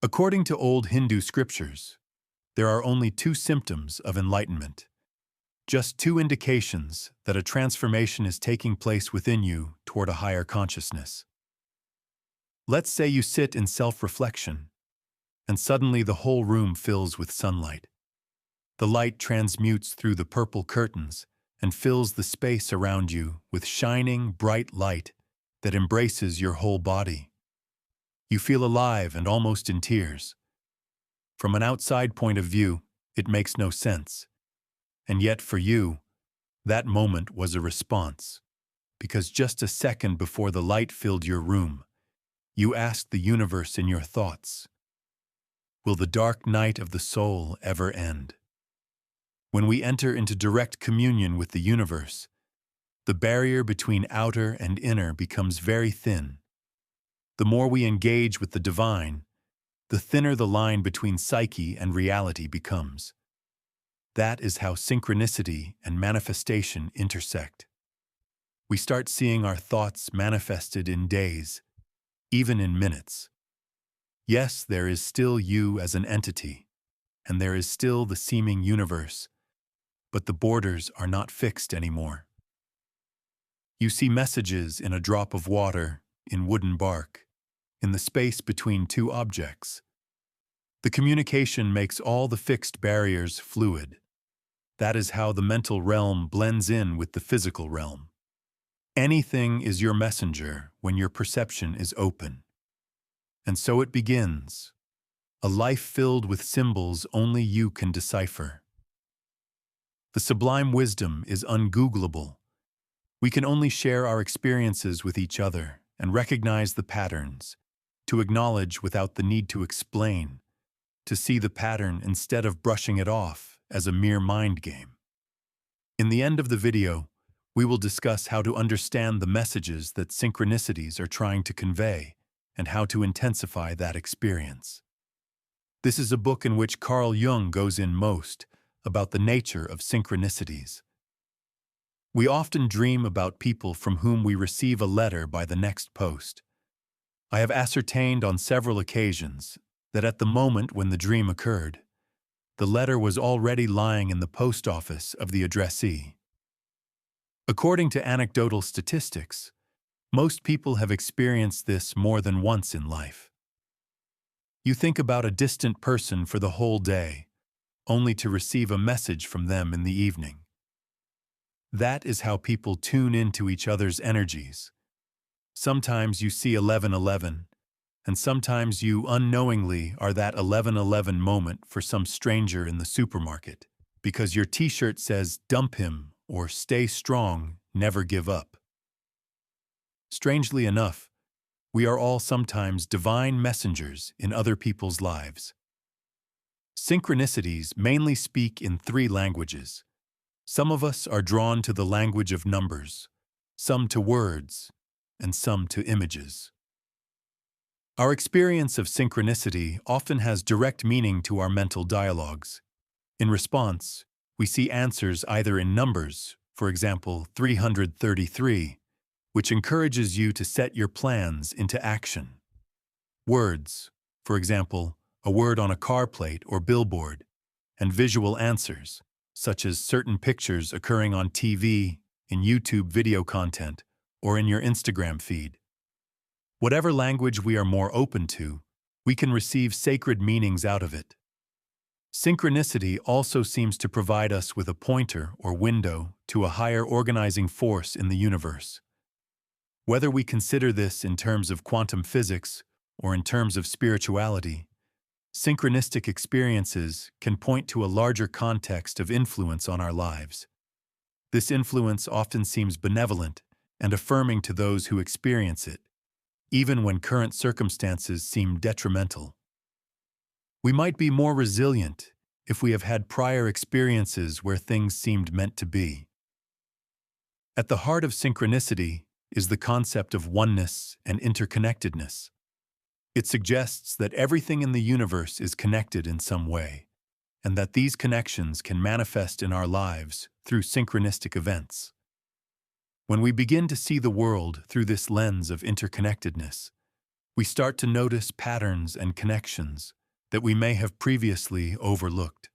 According to old Hindu scriptures, there are only two symptoms of enlightenment, just two indications that a transformation is taking place within you toward a higher consciousness. Let's say you sit in self-reflection, and suddenly the whole room fills with sunlight. The light transmutes through the purple curtains and fills the space around you with shining, bright light that embraces your whole body. You feel alive and almost in tears. From an outside point of view, it makes no sense. And yet for you, that moment was a response, because just a second before the light filled your room, you asked the universe in your thoughts, "Will the dark night of the soul ever end?" When we enter into direct communion with the universe, the barrier between outer and inner becomes very thin. The more we engage with the divine, the thinner the line between psyche and reality becomes. That is how synchronicity and manifestation intersect. We start seeing our thoughts manifested in days, even in minutes. Yes, there is still you as an entity, and there is still the seeming universe, but the borders are not fixed anymore. You see messages in a drop of water, in wooden bark, in the space between two objects. The communication makes all the fixed barriers fluid. That is how the mental realm blends in with the physical realm. Anything is your messenger when your perception is open. And so it begins, a life filled with symbols only you can decipher. The sublime wisdom is ungoogleable. We can only share our experiences with each other and recognize the patterns, to acknowledge without the need to explain, to see the pattern instead of brushing it off as a mere mind game. In the end of the video, we will discuss how to understand the messages that synchronicities are trying to convey and how to intensify that experience. This is a book in which Carl Jung goes in most about the nature of synchronicities. We often dream about people from whom we receive a letter by the next post. I have ascertained on several occasions that at the moment when the dream occurred, the letter was already lying in the post office of the addressee. According to anecdotal statistics, most people have experienced this more than once in life. You think about a distant person for the whole day, only to receive a message from them in the evening. That is how people tune into each other's energies. Sometimes you see 11:11, and sometimes you unknowingly are that 11:11 moment for some stranger in the supermarket, because your t-shirt says "dump him" or "stay strong, never give up." Strangely enough, we are all sometimes divine messengers in other people's lives. Synchronicities mainly speak in three languages. Some of us are drawn to the language of numbers, some to words, and some to images. Our experience of synchronicity often has direct meaning to our mental dialogues. In response, we see answers either in numbers, for example 333, which encourages you to set your plans into action. Words, for example, a word on a car plate or billboard, and visual answers, such as certain pictures occurring on TV, in YouTube video content, or in your Instagram feed. Whatever language we are more open to, we can receive sacred meanings out of it. Synchronicity also seems to provide us with a pointer or window to a higher organizing force in the universe. Whether we consider this in terms of quantum physics or in terms of spirituality, synchronistic experiences can point to a larger context of influence on our lives. This influence often seems benevolent and affirming to those who experience it, even when current circumstances seem detrimental. We might be more resilient if we have had prior experiences where things seemed meant to be. At the heart of synchronicity is the concept of oneness and interconnectedness. It suggests that everything in the universe is connected in some way, and that these connections can manifest in our lives through synchronistic events. When we begin to see the world through this lens of interconnectedness, We start to notice patterns and connections that we may have previously overlooked.